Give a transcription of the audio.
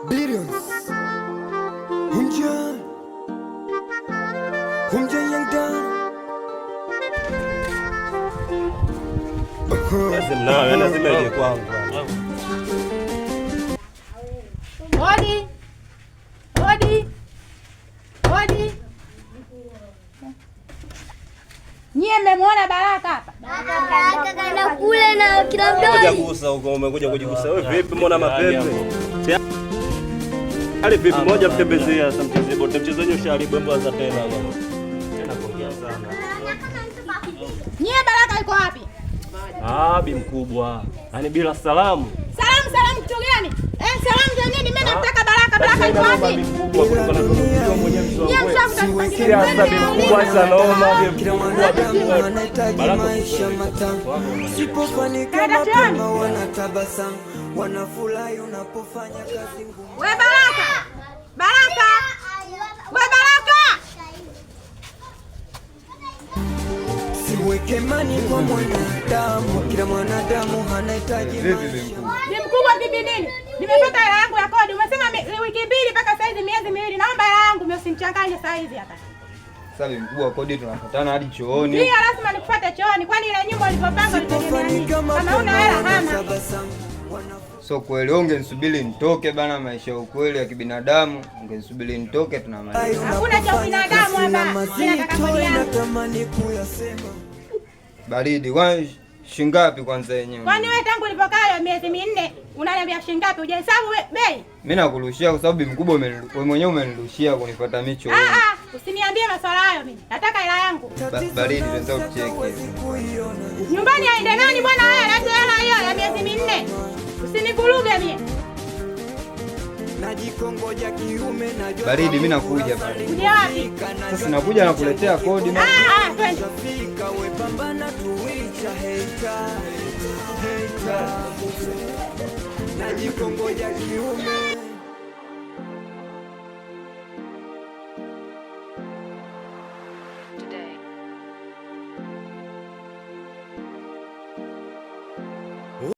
Billions. Humja yang down. Lazima ije kwangu. Hodi. Nyie mmemwona Baraka hapa? Baraka kaenda kule na kila mdoli. Umekuja kugusa huko, umekuja kujigusa. Wewe vipi, mbona mapepe? Ali vipi, moja mtembezea sasa mchezo wenyewe ushaharibu mbwa za tena bwana. Tena kuongea sana. Nyie Baraka yuko wapi? Bi mkubwa. Yaani bila salamu. Salamu kitu gani? Salamu za nini? Mimi nataka Baraka yuko wapi? Bi mkubwa kuna mtu mwenyewe mzee. Nyie mshafu Sasa bi mkubwa sana Oma, bi mkubwa. Anahitaji maisha matamu. Sipofanikiwa mapema wanatabasamu. Wanafurahi unapofanya kazi ngumu. We Baraka! Siweke imani kwa mwanadamu. Kila mwanadamu anahitaji maisha. Ni mkubwa vipi nini? Nimepata hela yangu ya kodi. Umesema wiki mbili mpaka saizi miezi miwili. Naomba hela yangu, mimi usinichanganye saizi hapa. Sasa bi mkubwa, kodi tunafuatana hadi chooni. Ndio lazima nikufuate chooni. Kwani ile nyumba ulipopanga ulitegemea kama una hela hana. So kweli ungenisubiri nitoke bana, maisha ya ukweli ya kibinadamu, ungenisubiri nitoke tunamaliza. Hakuna cha binadamu hapa. Ninataka kodi yangu. Baridi, kwa shingapi kwanza yenyewe? Kwani wewe tangu ulipokaa miezi minne unaniambia shingapi? Hujahesabu bei? Mimi nakurushia kwa sababu bi mkubwa wewe mwenyewe umenirushia kunifuata micho wewe. Usiniambie masuala hayo mimi. Nataka hela yangu. Baridi, tunaweza kucheki. Nyumbani aende nani bwana wewe? Leta hela hiyo ya miezi minne. Usinivuruge mimi. Najikongoja kiume najua. Baridi, mimi nakuja pale. Kuja wapi? Sasa nakuja nakuletea kodi na twende. Wewe pambana tuicha hater. Najikongoja kiume